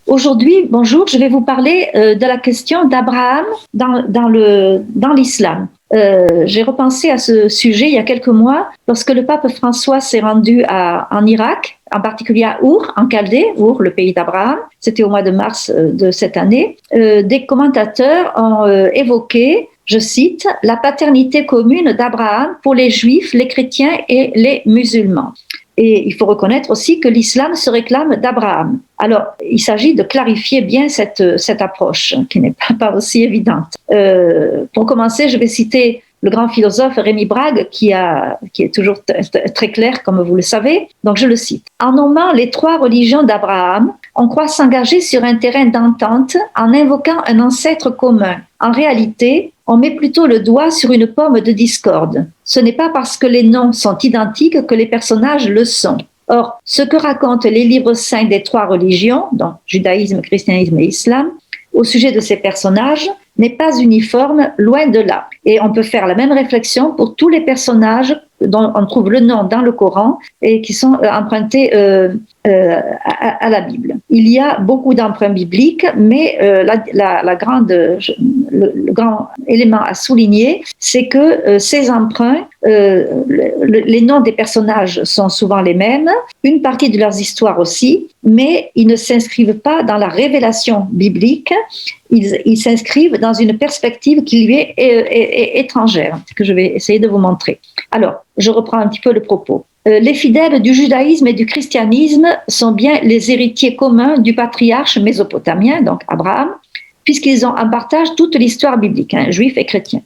Aujourd'hui, bonjour, je vais vous parler de la question d'Abraham dans l'islam. J'ai repensé à ce sujet il y a quelques mois lorsque le pape François s'est rendu en Irak, en particulier à Our, en Chaldée, Our, le pays d'Abraham. C'était au mois de mars de cette année. Des commentateurs ont évoqué, je cite, la paternité commune d'Abraham pour les Juifs, les chrétiens et les musulmans. Et il faut reconnaître aussi que l'islam se réclame d'Abraham. Alors, il s'agit de clarifier bien cette approche, qui n'est pas aussi évidente. Pour commencer, je vais citer le grand philosophe Rémi Brague, qui est toujours très clair, comme vous le savez. Donc, je le cite. En nommant les trois religions d'Abraham, on croit s'engager sur un terrain d'entente en invoquant un ancêtre commun. En réalité, on met plutôt le doigt sur une pomme de discorde. Ce n'est pas parce que les noms sont identiques que les personnages le sont. Or, ce que racontent les livres saints des trois religions, donc judaïsme, christianisme et islam, au sujet de ces personnages, n'est pas uniforme, loin de là. Et on peut faire la même réflexion pour tous les personnages dont on trouve le nom dans le Coran et qui sont empruntés à la Bible. Il y a beaucoup d'emprunts bibliques, mais le grand élément à souligner, c'est que ces emprunts, les noms des personnages sont souvent les mêmes, une partie de leurs histoires aussi, mais ils ne s'inscrivent pas dans la révélation biblique, ils s'inscrivent dans une perspective qui lui est étrangère, que je vais essayer de vous montrer. Alors, je reprends un petit peu le propos. Les fidèles du judaïsme et du christianisme sont bien les héritiers communs du patriarche mésopotamien, donc Abraham, puisqu'ils ont en partage toute l'histoire biblique, juifs et chrétiens.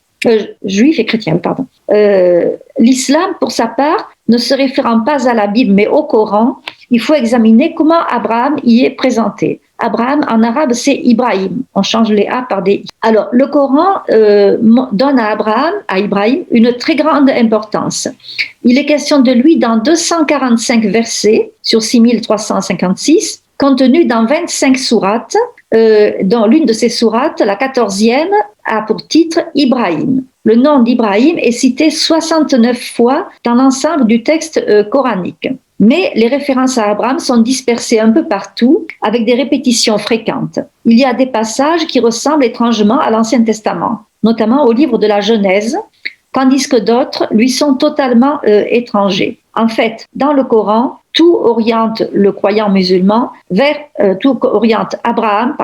L'islam, pour sa part, ne se référant pas à la Bible mais au Coran, il faut examiner comment Abraham y est présenté. Abraham, en arabe, c'est Ibrahim. On change les A par des I. Alors, le Coran donne à Ibrahim, une très grande importance. Il est question de lui dans 245 versets sur 6356, contenus dans 25 sourates, dont l'une de ces sourates, la 14e, a pour titre Ibrahim. Le nom d'Ibrahim est cité 69 fois dans l'ensemble du texte coranique. Mais les références à Abraham sont dispersées un peu partout, avec des répétitions fréquentes. Il y a des passages qui ressemblent étrangement à l'Ancien Testament, notamment au livre de la Genèse, tandis que d'autres lui sont totalement étrangers. En fait, dans le Coran, tout oriente le croyant musulman tout oriente Abraham,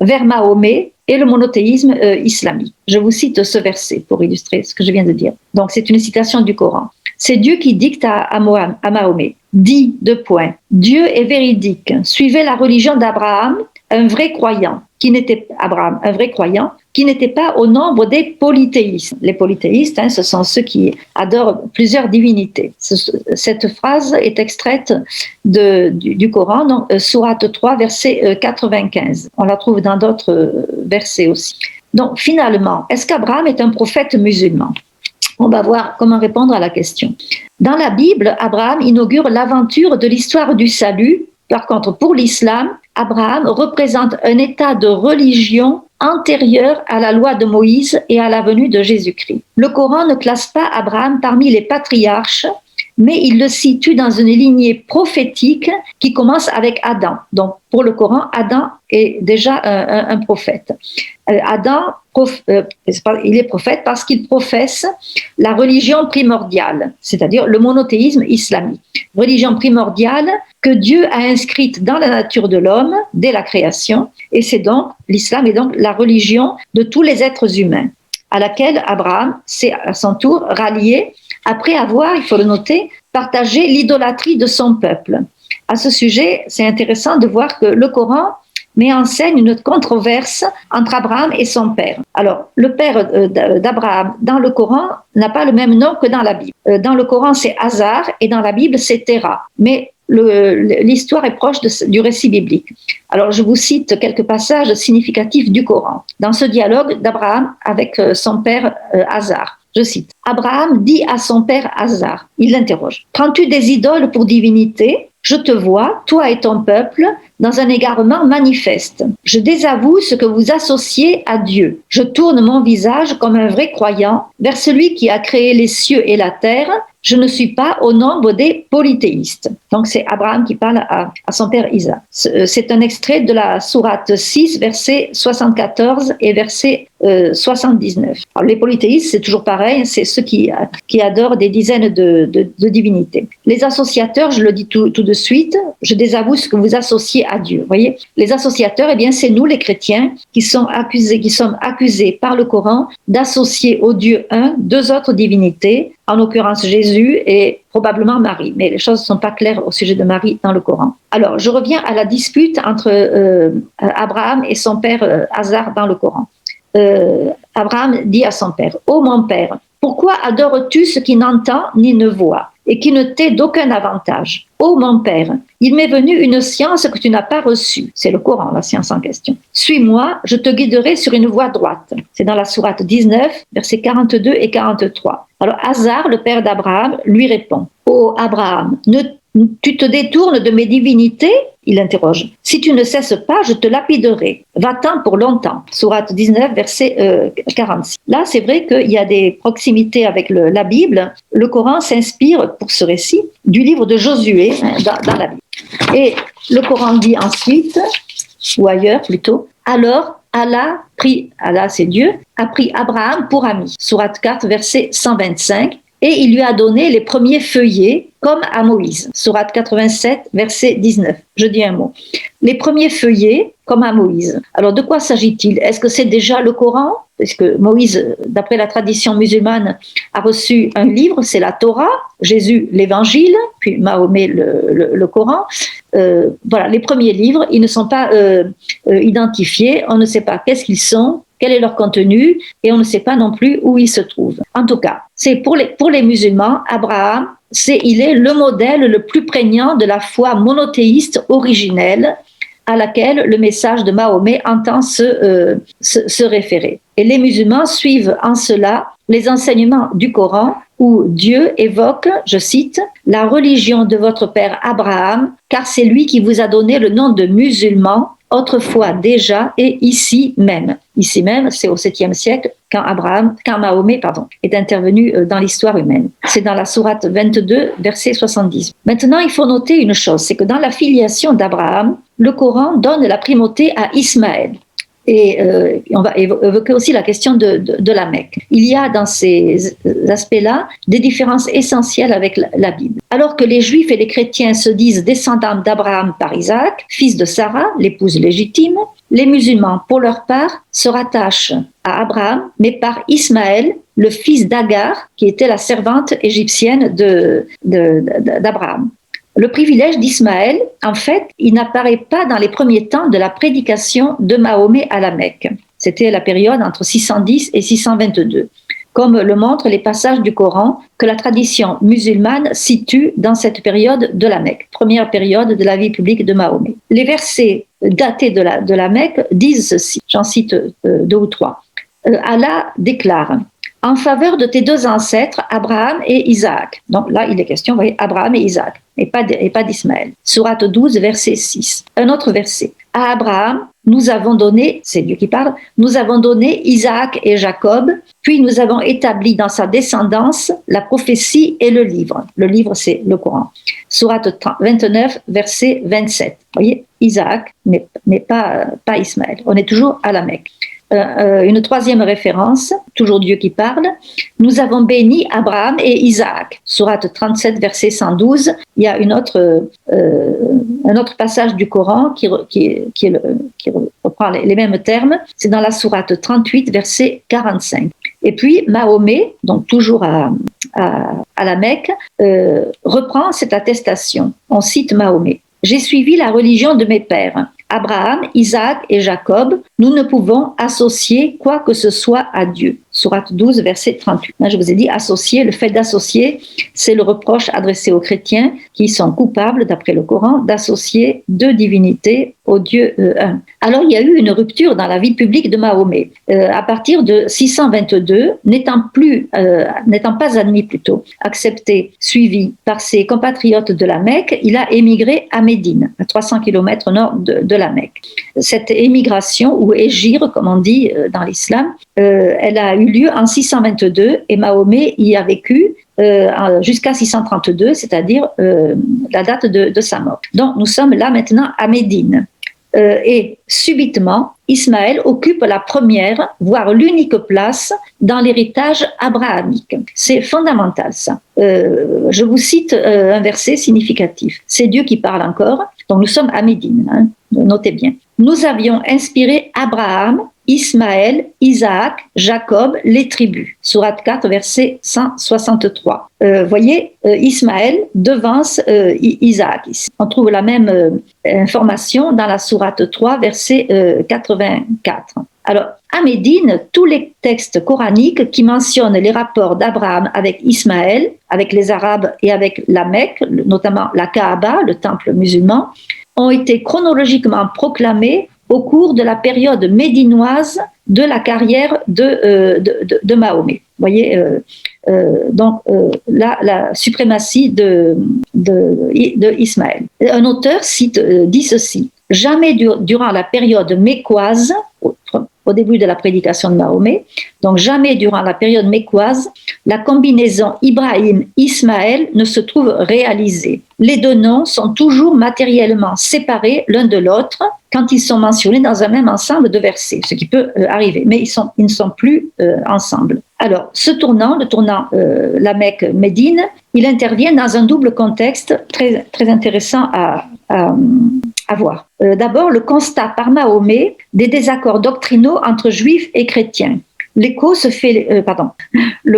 vers Mahomet et le monothéisme islamique. Je vous cite ce verset pour illustrer ce que je viens de dire. Donc, c'est une citation du Coran. C'est Dieu qui dicte à Mahomet. Dit, Dieu est véridique. Suivez la religion d'Abraham, un vrai croyant, qui n'était pas au nombre des polythéistes. Les polythéistes, ce sont ceux qui adorent plusieurs divinités. Cette phrase est extraite du Coran, donc, sourate 3, verset 95. On la trouve dans d'autres versets aussi. Donc, finalement, est-ce qu'Abraham est un prophète musulman ? On va voir comment répondre à la question. Dans la Bible, Abraham inaugure l'aventure de l'histoire du salut. Par contre, pour l'islam, Abraham représente un état de religion antérieur à la loi de Moïse et à la venue de Jésus-Christ. Le Coran ne classe pas Abraham parmi les patriarches, mais il le situe dans une lignée prophétique qui commence avec Adam. Donc, pour le Coran, Adam est déjà un prophète. Adam, il est prophète parce qu'il professe la religion primordiale, c'est-à-dire le monothéisme islamique. Religion primordiale que Dieu a inscrite dans la nature de l'homme dès la création, et l'islam est donc la religion de tous les êtres humains, à laquelle Abraham s'est à son tour rallié après avoir, il faut le noter, partagé l'idolâtrie de son peuple. À ce sujet, c'est intéressant de voir que le Coran met en scène une controverse entre Abraham et son père. Alors, le père d'Abraham dans le Coran n'a pas le même nom que dans la Bible. Dans le Coran, c'est Hazar et dans la Bible, c'est Terah. Mais l'histoire est proche du récit biblique. Alors, je vous cite quelques passages significatifs du Coran. Dans ce dialogue d'Abraham avec son père Hazar, je cite, « Abraham dit à son père Hazar, il l'interroge, « Prends-tu des idoles pour divinité ? Je te vois, toi et ton peuple, dans un égarement manifeste. Je désavoue ce que vous associez à Dieu. Je tourne mon visage comme un vrai croyant vers celui qui a créé les cieux et la terre. Je ne suis pas au nombre des polythéistes. Donc c'est Abraham qui parle à son père Isaac. C'est un extrait de la sourate 6, verset 74 et verset 79. Alors, les polythéistes, c'est toujours pareil, c'est ceux qui adorent des dizaines de divinités. Les associateurs, je le dis tout de suite, je désavoue ce que vous associez à Dieu. Vous voyez, les associateurs, eh bien, c'est nous les chrétiens qui sommes accusés par le Coran d'associer au Dieu un deux autres divinités, en l'occurrence Jésus et probablement Marie. Mais les choses ne sont pas claires au sujet de Marie dans le Coran. Alors, je reviens à la dispute entre Abraham et son père Azar dans le Coran. Abraham dit à son père: « Ô mon père, pourquoi adores-tu ce qui n'entend ni ne voit et qui ne t'est d'aucun avantage? Ô mon père, il m'est venu une science que tu n'as pas reçue. » C'est le Coran, la science en question. « Suis-moi, je te guiderai sur une voie droite. » C'est dans la sourate 19, versets 42 et 43. Alors Azar, le père d'Abraham, lui répond: « Ô Abraham, tu te détournes de mes divinités ?» Il interroge. « Si tu ne cesses pas, je te lapiderai. Va-t'en pour longtemps. » Sourate 19, verset 46. Là, c'est vrai qu'il y a des proximités avec la Bible. Le Coran s'inspire pour ce récit du livre de Josué dans la Bible. Et le Coran dit ensuite, ou ailleurs plutôt, « Alors Allah c'est Dieu, a pris Abraham pour ami. » Sourate 4, verset 125. Et il lui a donné les premiers feuillets comme à Moïse. Sourate 87, verset 19. Je dis un mot. Les premiers feuillets comme à Moïse. Alors de quoi s'agit-il? Est-ce que c'est déjà le Coran? Parce que Moïse, d'après la tradition musulmane, a reçu un livre, c'est la Torah, Jésus l'Évangile, puis Mahomet le Coran. Voilà, les premiers livres, ils ne sont pas identifiés, on ne sait pas qu'est-ce qu'ils sont, quel est leur contenu, et on ne sait pas non plus où ils se trouvent. En tout cas, c'est pour les musulmans, Abraham, il est le modèle le plus prégnant de la foi monothéiste originelle à laquelle le message de Mahomet entend se référer. Et les musulmans suivent en cela les enseignements du Coran où Dieu évoque, je cite, « la religion de votre père Abraham, car c'est lui qui vous a donné le nom de musulman, autrefois déjà et ici même. » Ici même, c'est au 7e siècle quand Mahomet est intervenu dans l'histoire humaine. C'est dans la sourate 22, verset 70. Maintenant, il faut noter une chose, c'est que dans la filiation d'Abraham, le Coran donne la primauté à Ismaël. Et on va évoquer aussi la question de la Mecque. Il y a dans ces aspects-là des différences essentielles avec la Bible. Alors que les Juifs et les chrétiens se disent descendants d'Abraham par Isaac, fils de Sarah, l'épouse légitime, les musulmans, pour leur part, se rattachent à Abraham, mais par Ismaël, le fils d'Agar, qui était la servante égyptienne d'Abraham. Le privilège d'Ismaël, en fait, il n'apparaît pas dans les premiers temps de la prédication de Mahomet à la Mecque. C'était la période entre 610 et 622, comme le montrent les passages du Coran que la tradition musulmane situe dans cette période de la Mecque, première période de la vie publique de Mahomet. Les versets datés de la Mecque disent ceci, j'en cite 2 ou 3. Allah déclare: « En faveur de tes deux ancêtres, Abraham et Isaac. » Donc là, il est question, vous voyez, Abraham et Isaac, et pas d'Ismaël. Sourate 12, verset 6. Un autre verset. « À Abraham, nous avons donné, c'est Dieu qui parle, nous avons donné Isaac et Jacob, puis nous avons établi dans sa descendance la prophétie et le livre. » Le livre, c'est le Coran. Sourate 29, verset 27. Vous voyez, Isaac, mais pas Ismaël. On est toujours à la Mecque. Une troisième référence, toujours Dieu qui parle. « Nous avons béni Abraham et Isaac. » Sourate 37, verset 112. Il y a un autre passage du Coran qui reprend les mêmes termes. C'est dans la sourate 38, verset 45. Et puis Mahomet, donc toujours à la Mecque, reprend cette attestation. On cite Mahomet. « J'ai suivi la religion de mes pères. Abraham, Isaac et Jacob, nous ne pouvons associer quoi que ce soit à Dieu. » Sourate 12, verset 38. Là, je vous ai dit associer, le fait d'associer, c'est le reproche adressé aux chrétiens qui sont coupables, d'après le Coran, d'associer deux divinités au Dieu un. Alors il y a eu une rupture dans la vie publique de Mahomet. À partir de 622, n'étant pas admis plutôt, accepté, suivi par ses compatriotes de la Mecque, il a émigré à Médine, à 300 km au nord de la Mecque. Cette émigration, ou hégire comme on dit dans l'islam, elle a eu lieu en 622 et Mahomet y a vécu jusqu'à 632, c'est-à-dire la date de sa mort. Donc nous sommes là maintenant à Médine. Et subitement, Ismaël occupe la première, voire l'unique place dans l'héritage abrahamique. C'est fondamental ça. Je vous cite un verset significatif. C'est Dieu qui parle encore. Donc nous sommes à Médine, hein, notez bien. Nous avions inspiré Abraham, Ismaël, Isaac, Jacob, les tribus. Sourate 4, verset 163. Voyez, Ismaël devance Isaac. On trouve la même information dans la sourate 3, verset 84. Alors, à Médine, tous les textes coraniques qui mentionnent les rapports d'Abraham avec Ismaël, avec les Arabes et avec la Mecque, notamment la Kaaba, le temple musulman, ont été chronologiquement proclamés au cours de la période médinoise de la carrière de Mahomet. Vous voyez, donc la suprématie de Ismaël. Un auteur dit ceci: jamais durant la période mécoise, au début de la prédication de Mahomet, donc jamais durant la période mécoise, la combinaison Ibrahim-Ismaël ne se trouve réalisée. Les deux noms sont toujours matériellement séparés l'un de l'autre quand ils sont mentionnés dans un même ensemble de versets, ce qui peut arriver, mais ils ne sont plus ensemble. Alors, le tournant la Mecque-Médine, il intervient dans un double contexte très, très intéressant à voir. D'abord, le constat par Mahomet des désaccords doctrinaux entre juifs et chrétiens. Le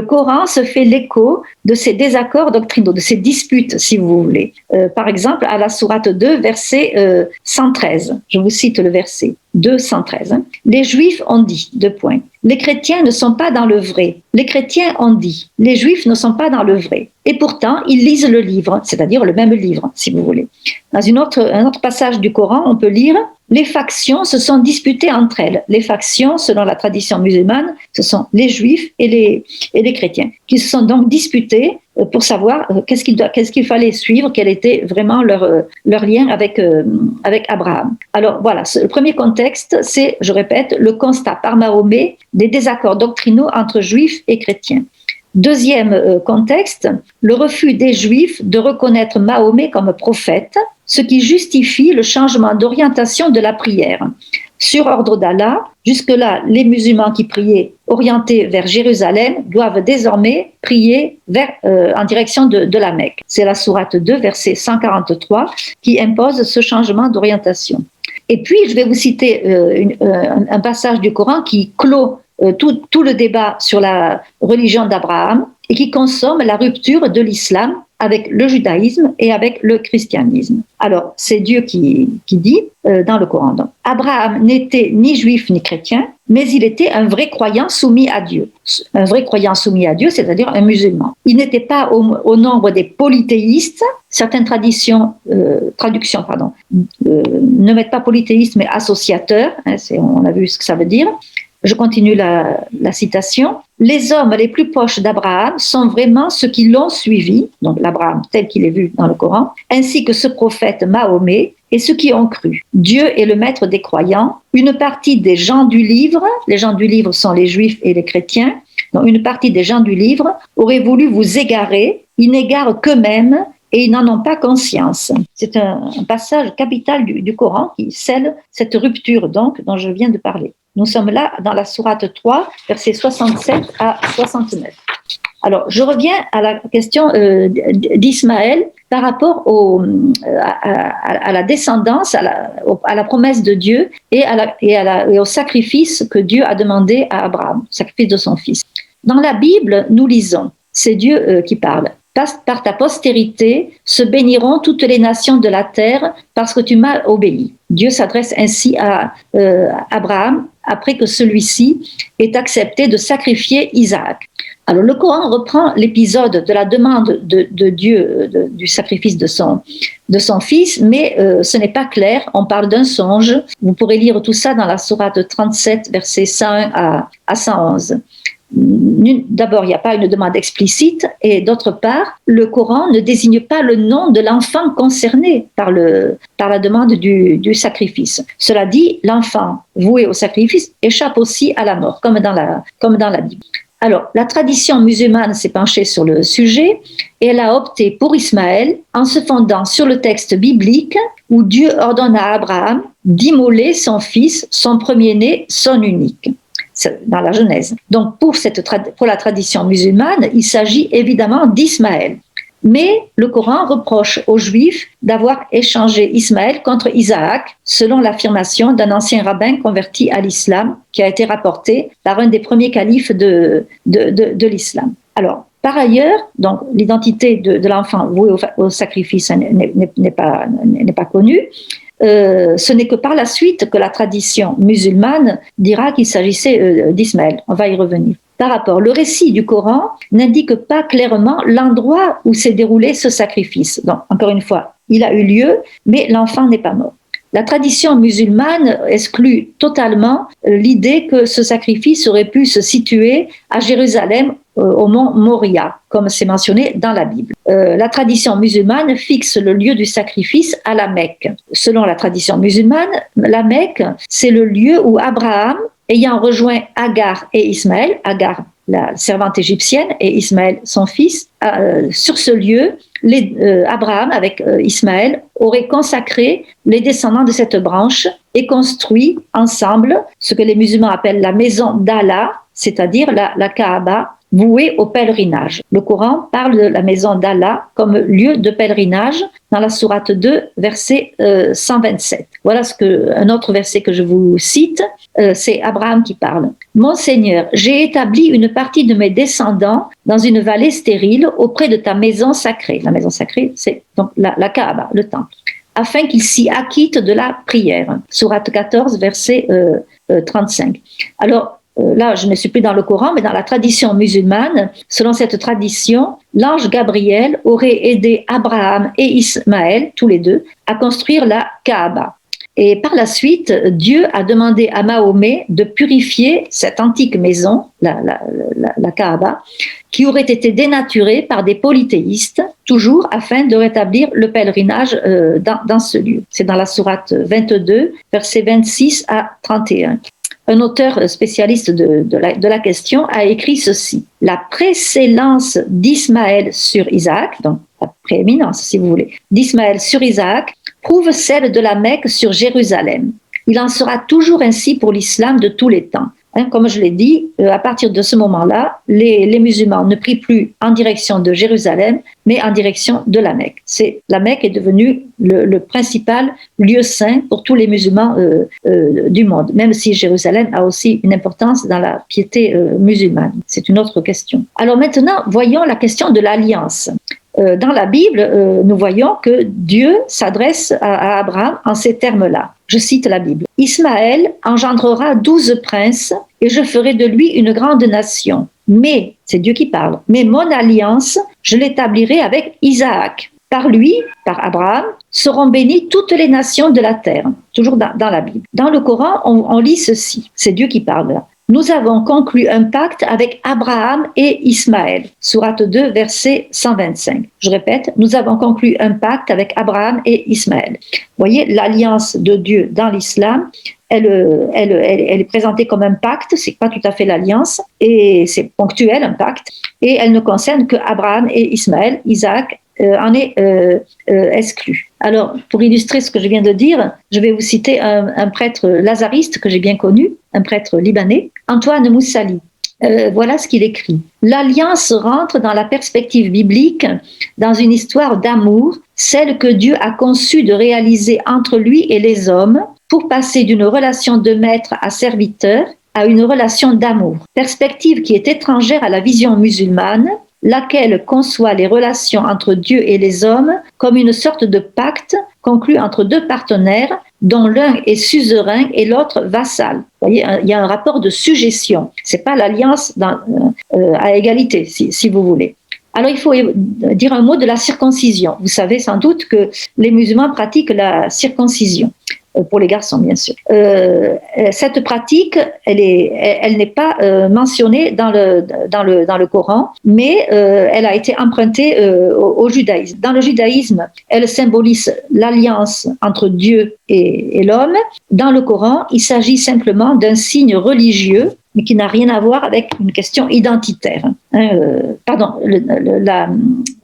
Coran se fait l'écho de ces désaccords doctrinaux, de ces disputes, si vous voulez. Par exemple, à la sourate 2, verset 113. Je vous cite le verset 2, 113. Hein. Les Juifs ont dit, : les chrétiens ne sont pas dans le vrai. Les chrétiens ont dit, les Juifs ne sont pas dans le vrai. Et pourtant, ils lisent le livre, c'est-à-dire le même livre, si vous voulez. Dans un autre passage du Coran, on peut lire: les factions se sont disputées entre elles. Les factions, selon la tradition musulmane, ce sont les Juifs et les chrétiens, qui se sont donc disputés pour savoir qu'est-ce qu'il fallait suivre, quel était vraiment leur lien avec Abraham. Alors voilà, le premier contexte, c'est, je répète, le constat par Mahomet des désaccords doctrinaux entre Juifs et chrétiens. Deuxième contexte, le refus des Juifs de reconnaître Mahomet comme prophète, ce qui justifie le changement d'orientation de la prière. Sur ordre d'Allah, jusque-là, les musulmans qui priaient orientés vers Jérusalem doivent désormais prier en direction de la Mecque. C'est la sourate 2, verset 143, qui impose ce changement d'orientation. Et puis, je vais vous citer un passage du Coran qui clôt tout le débat sur la religion d'Abraham et qui consomme la rupture de l'islam avec le judaïsme et avec le christianisme. Alors, c'est Dieu qui dit dans le Coran. Donc, Abraham n'était ni juif ni chrétien, mais il était un vrai croyant soumis à Dieu. Un vrai croyant soumis à Dieu, c'est-à-dire un musulman. Il n'était pas au nombre des polythéistes. Certaines traductions ne mettent pas polythéiste, mais associateur. Hein, on a vu ce que ça veut dire. Je continue la citation. Les hommes les plus proches d'Abraham sont vraiment ceux qui l'ont suivi, donc l'Abraham tel qu'il est vu dans le Coran, ainsi que ce prophète Mahomet et ceux qui ont cru. Dieu est le maître des croyants. Une partie des gens du livre, les gens du livre sont les juifs et les chrétiens, donc une partie des gens du livre aurait voulu vous égarer, ils n'égarent qu'eux-mêmes et ils n'en ont pas conscience. C'est un passage capital du Coran qui scelle cette rupture donc dont je viens de parler. Nous sommes là dans la sourate 3, versets 67 à 69. Alors, je reviens à la question d'Ismaël par rapport à la descendance, à la promesse de Dieu et au sacrifice que Dieu a demandé à Abraham, le sacrifice de son fils. Dans la Bible, nous lisons, c'est Dieu qui parle. Par ta postérité se béniront toutes les nations de la terre parce que tu m'as obéi. Dieu s'adresse ainsi à Abraham après que celui-ci ait accepté de sacrifier Isaac. Alors le Coran reprend l'épisode de la demande de Dieu du sacrifice de son fils, mais ce n'est pas clair, on parle d'un songe. Vous pourrez lire tout ça dans la sourate 37, versets 101 à 111. D'abord, il n'y a pas une demande explicite, et d'autre part, le Coran ne désigne pas le nom de l'enfant concerné par la demande du sacrifice. Cela dit, l'enfant voué au sacrifice échappe aussi à la mort, comme dans la Bible. Alors, la tradition musulmane s'est penchée sur le sujet et elle a opté pour Ismaël en se fondant sur le texte biblique où Dieu ordonne à Abraham d'immoler son fils, son premier-né, son unique. Dans la Genèse. Donc, pour la tradition musulmane, il s'agit évidemment d'Ismaël. Mais le Coran reproche aux Juifs d'avoir échangé Ismaël contre Isaac, selon l'affirmation d'un ancien rabbin converti à l'islam, qui a été rapporté par un des premiers califes de l'islam. Alors, par ailleurs, donc, l'identité de l'enfant voué au sacrifice n'est pas connue. Ce n'est que par la suite que la tradition musulmane dira qu'il s'agissait d'Ismaël. On va y revenir. Par rapport, le récit du Coran n'indique pas clairement l'endroit où s'est déroulé ce sacrifice. Donc, encore une fois, il a eu lieu, mais l'enfant n'est pas mort. La tradition musulmane exclut totalement l'idée que ce sacrifice aurait pu se situer à Jérusalem, au mont Moria, comme c'est mentionné dans la Bible. La tradition musulmane fixe le lieu du sacrifice à la Mecque. Selon la tradition musulmane, la Mecque, c'est le lieu où Abraham, ayant rejoint Agar et Ismaël, Agar, la servante égyptienne, et Ismaël, son fils, sur ce lieu, Abraham, avec Ismaël, aurait consacré les descendants de cette branche et construit ensemble ce que les musulmans appellent la maison d'Allah, c'est-à-dire la Kaaba, vouée au pèlerinage. Le Coran parle de la maison d'Allah comme lieu de pèlerinage dans la sourate 2, verset 127. Voilà un autre verset que je vous cite, c'est Abraham qui parle. « Mon Seigneur, j'ai établi une partie de mes descendants dans une vallée stérile auprès de ta maison sacrée. » La maison sacrée, c'est donc la Kaaba, le temple. « Afin qu'ils s'y acquittent de la prière. » Sourate 14, verset 35. Alors, là, je ne suis plus dans le Coran, mais dans la tradition musulmane, selon cette tradition, l'ange Gabriel aurait aidé Abraham et Ismaël, tous les deux, à construire la Kaaba. Et par la suite, Dieu a demandé à Mahomet de purifier cette antique maison, la Kaaba, qui aurait été dénaturée par des polythéistes, toujours afin de rétablir le pèlerinage dans ce lieu. C'est dans la sourate 22, versets 26 à 31. Un auteur spécialiste de la question a écrit ceci. La précédence d'Ismaël sur Isaac, donc la prééminence si vous voulez, d'Ismaël sur Isaac, prouve celle de la Mecque sur Jérusalem. Il en sera toujours ainsi pour l'islam de tous les temps. Comme je l'ai dit, à partir de ce moment-là, les musulmans ne prient plus en direction de Jérusalem, mais en direction de la Mecque. La Mecque est devenue le principal lieu saint pour tous les musulmans du monde, même si Jérusalem a aussi une importance dans la piété musulmane. C'est une autre question. Alors maintenant, voyons la question de l'alliance. Dans la Bible, nous voyons que Dieu s'adresse à Abraham en ces termes-là. Je cite la Bible. « Ismaël engendrera 12 princes et je ferai de lui une grande nation. Mais, c'est Dieu qui parle, mais mon alliance, je l'établirai avec Isaac. Par lui, par Abraham, seront bénies toutes les nations de la terre. » Toujours dans la Bible. Dans le Coran, on lit ceci. C'est Dieu qui parle là. Nous avons conclu un pacte avec Abraham et Ismaël. Sourate 2, verset 125. Je répète, nous avons conclu un pacte avec Abraham et Ismaël. Vous voyez, l'alliance de Dieu dans l'islam, elle est présentée comme un pacte, c'est pas tout à fait l'alliance, et c'est ponctuel, un pacte, et elle ne concerne que Abraham et Ismaël. Isaac en est exclu. Alors, pour illustrer ce que je viens de dire, je vais vous citer un prêtre lazariste que j'ai bien connu, un prêtre libanais, Antoine Moussali. Voilà ce qu'il écrit. « L'alliance rentre dans la perspective biblique, dans une histoire d'amour, celle que Dieu a conçue de réaliser entre lui et les hommes, pour passer d'une relation de maître à serviteur à une relation d'amour. Perspective qui est étrangère à la vision musulmane, laquelle conçoit les relations entre Dieu et les hommes comme une sorte de pacte conclu entre deux partenaires dont l'un est suzerain et l'autre vassal. Vous voyez, il y a un rapport de sujétion. C'est pas l'alliance à égalité, si vous voulez. Alors, il faut dire un mot de la circoncision. Vous savez sans doute que les musulmans pratiquent la circoncision, pour les garçons, bien sûr. Cette pratique, elle n'est pas mentionnée dans le Coran, mais elle a été empruntée au judaïsme. Dans le judaïsme, elle symbolise l'alliance entre Dieu et l'homme. Dans le Coran, il s'agit simplement d'un signe religieux, mais qui n'a rien à voir avec une question identitaire.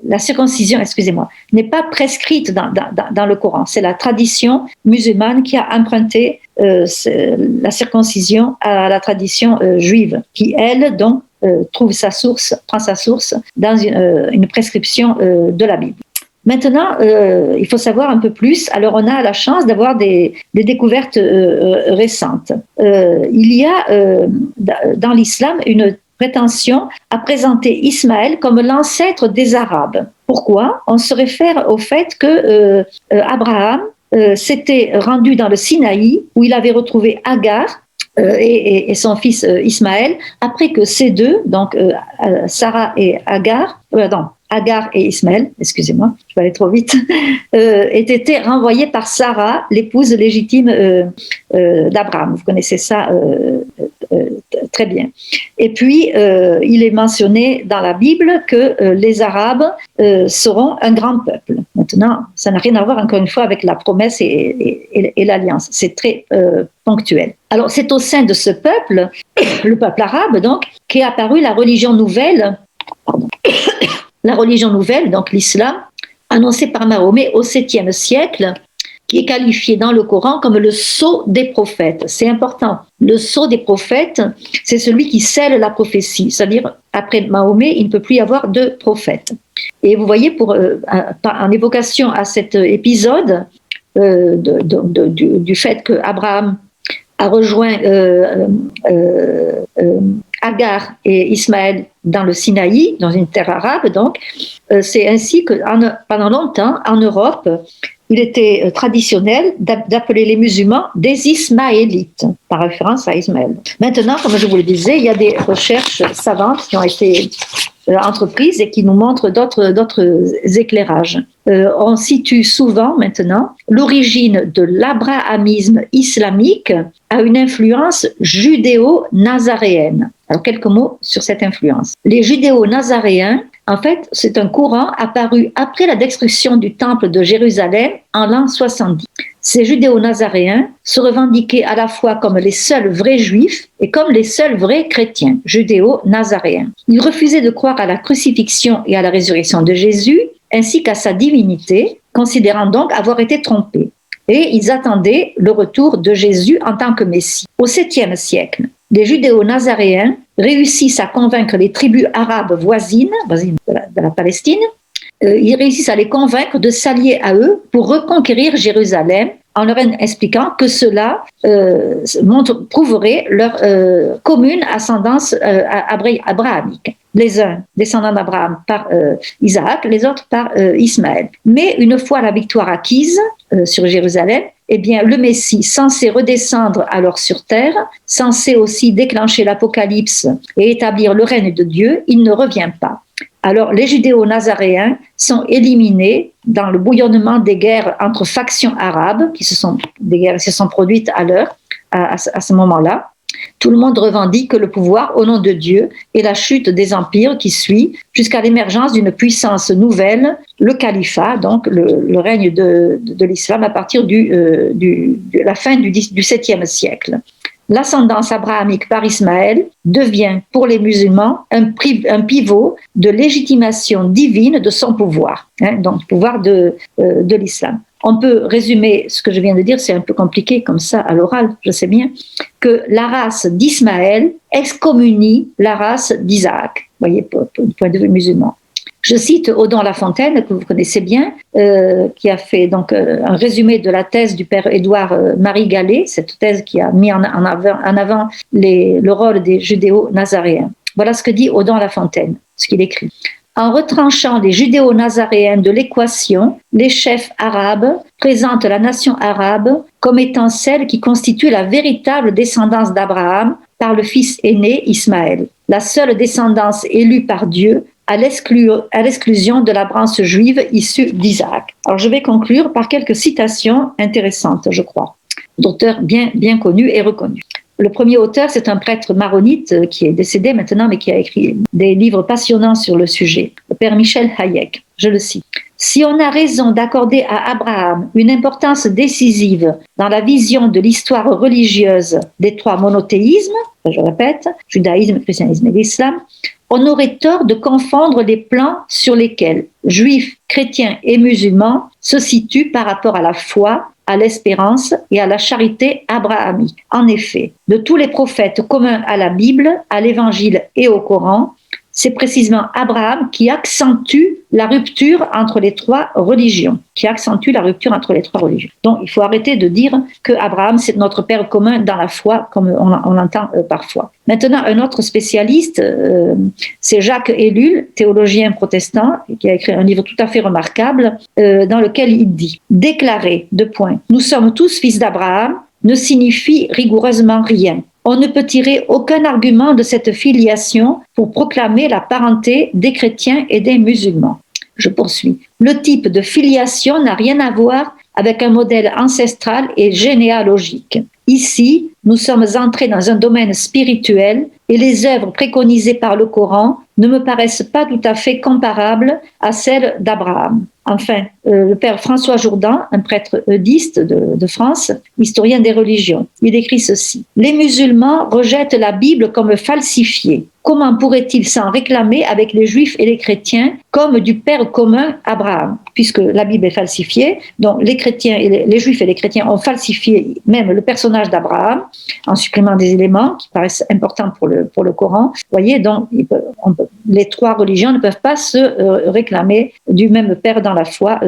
La circoncision, excusez-moi, n'est pas prescrite dans le Coran. C'est la tradition musulmane qui a emprunté la circoncision à la tradition juive, qui, elle, donc, prend sa source dans une prescription de la Bible. Maintenant, il faut savoir un peu plus. Alors, on a la chance d'avoir des découvertes récentes. Il y a dans l'islam une prétention à présenter Ismaël comme l'ancêtre des Arabes. Pourquoi ? On se réfère au fait que Abraham s'était rendu dans le Sinaï, où il avait retrouvé Agar, et son fils Ismaël, après que ces deux, donc Sarah et Agar et Ismaël, excusez-moi, je vais aller trop vite, aient été renvoyés par Sarah, l'épouse légitime d'Abraham. Vous connaissez ça très bien. Et puis, il est mentionné dans la Bible que les Arabes seront un grand peuple. Maintenant, ça n'a rien à voir, encore une fois, avec la promesse et l'alliance. C'est très ponctuel. Alors, c'est au sein de ce peuple, le peuple arabe, donc, qu'est apparue la religion nouvelle, donc l'islam, annoncé par Mahomet au 7e siècle, qui est qualifié dans le Coran comme le sceau des prophètes. C'est important. Le sceau des prophètes, c'est celui qui scelle la prophétie. C'est-à-dire, après Mahomet, il ne peut plus y avoir de prophètes. Et vous voyez, en évocation à cet épisode du fait qu'Abraham a rejoint Agar et Ismaël dans le Sinaï, dans une terre arabe, donc, c'est ainsi que pendant longtemps, en Europe, il était traditionnel d'appeler les musulmans des Ismaélites, par référence à Ismaël. Maintenant, comme je vous le disais, il y a des recherches savantes qui ont été entreprises et qui nous montrent d'autres éclairages. On situe souvent maintenant l'origine de l'abrahamisme islamique à une influence judéo-nazaréenne. Alors, quelques mots sur cette influence. Les judéo-nazaréens, en fait, c'est un courant apparu après la destruction du temple de Jérusalem en l'an 70. Ces judéo-nazaréens se revendiquaient à la fois comme les seuls vrais juifs et comme les seuls vrais chrétiens, judéo-nazaréens. Ils refusaient de croire à la crucifixion et à la résurrection de Jésus, ainsi qu'à sa divinité, considérant donc avoir été trompés. Et ils attendaient le retour de Jésus en tant que Messie. Au 7e siècle, les judéo-nazaréens réussissent à convaincre les tribus arabes voisines de la Palestine. Ils réussissent à les convaincre de s'allier à eux pour reconquérir Jérusalem, en leur expliquant que cela prouverait leur commune ascendance abrahamique. Les uns descendants d'Abraham par Isaac, les autres par Ismaël. Mais une fois la victoire acquise sur Jérusalem, eh bien, le Messie, censé redescendre alors sur terre, censé aussi déclencher l'Apocalypse et établir le règne de Dieu, il ne revient pas. Alors, les judéo-nazaréens sont éliminés dans le bouillonnement des guerres entre factions arabes, des guerres qui se sont produites à ce moment-là. Tout le monde revendique le pouvoir au nom de Dieu et la chute des empires qui suit jusqu'à l'émergence d'une puissance nouvelle, le califat, donc le règne de l'islam à partir de la fin du 7e siècle. L'ascendance abrahamique par Ismaël devient pour les musulmans un pivot de légitimation divine de son pouvoir, donc le pouvoir de l'islam. On peut résumer ce que je viens de dire, c'est un peu compliqué comme ça à l'oral, je sais bien, que la race d'Ismaël excommunie la race d'Isaac, vous voyez, du point de vue musulman. Je cite Odon Lafontaine, que vous connaissez bien, qui a fait donc un résumé de la thèse du père Édouard Marie Gallet, cette thèse qui a mis en avant le rôle des judéo-nazaréens. Voilà ce que dit Odon Lafontaine, ce qu'il écrit. En retranchant les judéo-nazaréens de l'équation, les chefs arabes présentent la nation arabe comme étant celle qui constitue la véritable descendance d'Abraham par le fils aîné Ismaël, la seule descendance élue par Dieu à l'exclusion de la branche juive issue d'Isaac. Alors je vais conclure par quelques citations intéressantes, je crois, d'auteurs bien connus et reconnus. Le premier auteur, c'est un prêtre maronite qui est décédé maintenant, mais qui a écrit des livres passionnants sur le sujet, le père Michel Hayek. Je le cite. « Si on a raison d'accorder à Abraham une importance décisive dans la vision de l'histoire religieuse des trois monothéismes, je répète, judaïsme, christianisme et l'islam, on aurait tort de confondre les plans sur lesquels juifs, chrétiens et musulmans se situent par rapport à la foi, à l'espérance et à la charité abrahamique. En effet, de tous les prophètes communs à la Bible, à l'Évangile et au Coran, c'est précisément Abraham qui accentue la rupture entre les trois religions. Donc, il faut arrêter de dire que Abraham, c'est notre père commun dans la foi, comme on l'entend parfois. Maintenant, un autre spécialiste, c'est Jacques Ellul, théologien protestant, qui a écrit un livre tout à fait remarquable, dans lequel il dit « Déclarer, nous sommes tous fils d'Abraham » ne signifie rigoureusement rien. On ne peut tirer aucun argument de cette filiation pour proclamer la parenté des chrétiens et des musulmans. Je poursuis. Le type de filiation n'a rien à voir avec un modèle ancestral et généalogique. Ici, nous sommes entrés dans un domaine spirituel et les œuvres préconisées par le Coran ne me paraissent pas tout à fait comparables à celles d'Abraham. Enfin, le père François Jourdan, un prêtre eudiste de France, historien des religions, il écrit ceci. « Les musulmans rejettent la Bible comme falsifiée. Comment pourraient-ils s'en réclamer avec les juifs et les chrétiens comme du père commun Abraham ?» Puisque la Bible est falsifiée, donc les chrétiens et les juifs et les chrétiens ont falsifié même le personnage d'Abraham en supprimant des éléments qui paraissent importants pour le Coran. Vous voyez, donc les trois religions ne peuvent pas se réclamer du même père dans la foi,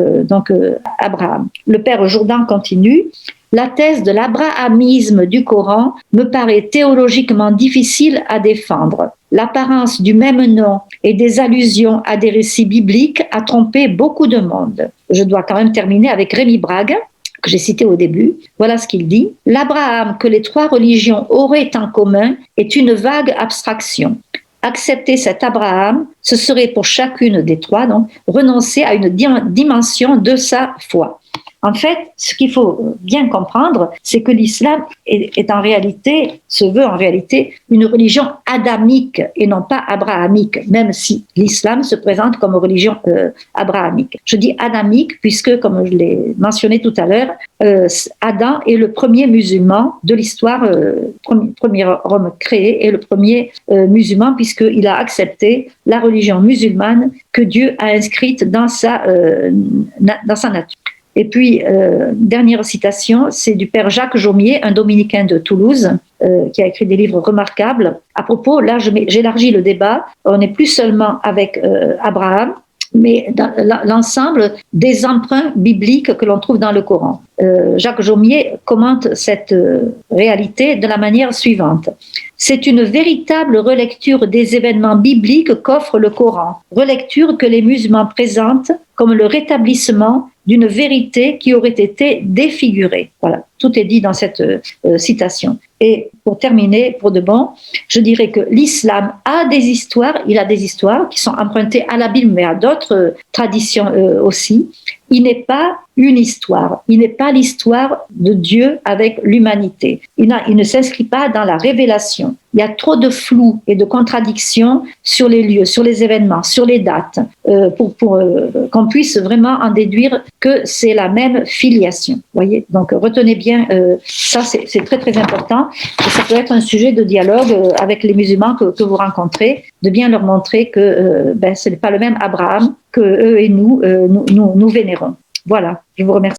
Abraham. Le père Jourdan continue. La thèse de l'abrahamisme du Coran me paraît théologiquement difficile à défendre. L'apparence du même nom et des allusions à des récits bibliques a trompé beaucoup de monde. Je dois quand même terminer avec Rémi Brague, que j'ai cité au début. Voilà ce qu'il dit. L'Abraham que les trois religions auraient en commun est une vague abstraction. Accepter cet Abraham, ce serait pour chacune des trois, donc, renoncer à une dimension de sa foi. En fait, ce qu'il faut bien comprendre, c'est que l'islam se veut en réalité une religion adamique et non pas abrahamique, même si l'islam se présente comme religion abrahamique. Je dis adamique puisque, comme je l'ai mentionné tout à l'heure, Adam est le premier musulman de l'histoire, premier homme créé et le premier musulman puisqu'il a accepté la religion musulmane que Dieu a inscrite dans sa nature. Et puis, dernière citation, c'est du père Jacques Jaumier, un dominicain de Toulouse, qui a écrit des livres remarquables. À propos, là, j'élargis le débat. On n'est plus seulement avec Abraham, mais dans l'ensemble des emprunts bibliques que l'on trouve dans le Coran. Jacques Jaumier commente cette réalité de la manière suivante. C'est une véritable relecture des événements bibliques qu'offre le Coran, relecture que les musulmans présentent comme le rétablissement d'une vérité qui aurait été défigurée. Voilà, tout est dit dans cette citation. Et pour terminer, pour de bon, je dirais que l'islam a des histoires, il a des histoires qui sont empruntées à la Bible, mais à d'autres traditions aussi. Il n'est pas une histoire, il n'est pas l'histoire de Dieu avec l'humanité. Il ne s'inscrit pas dans la révélation. Il y a trop de flou et de contradictions sur les lieux, sur les événements, sur les dates, pour qu'on puisse vraiment en déduire que c'est la même filiation. Voyez, donc retenez bien ça, c'est très très important. Et ça peut être un sujet de dialogue avec les musulmans que vous rencontrez, de bien leur montrer que ce n'est pas le même Abraham que eux et nous vénérons. Voilà, je vous remercie.